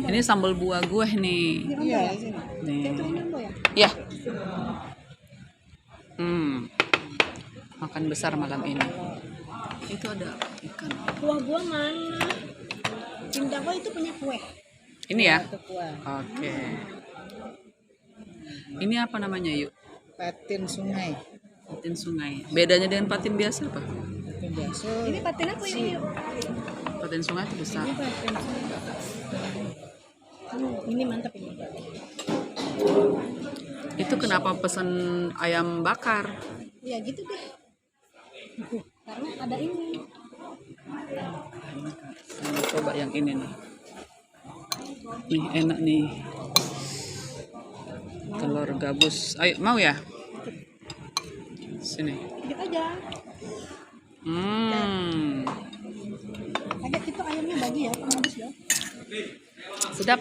Ini sambal buah gue nih. Iya, Nih. ya. Ya. Makan besar malam ini. Itu ada ikan. Kuah gua mana? Cinta gua itu punya kue. Ini ya. Itu kuah. Oke. Ini apa namanya, Yuk? Patin sungai. Patin sungai. Bedanya dengan patin biasa apa? Patin biasa. Ini patin apa ini? Patin sungai itu besar. Ini patin sungai. Ini mantap ini. Itu kenapa pesan ayam bakar? Ya gitu deh. Karena ada ini. Saya coba yang ini nih. Nih enak nih. Telur gabus. Ayo, mau ya? Sini. Dikit aja. Agak itu ayamnya bagi ya, habis ya. Sedap.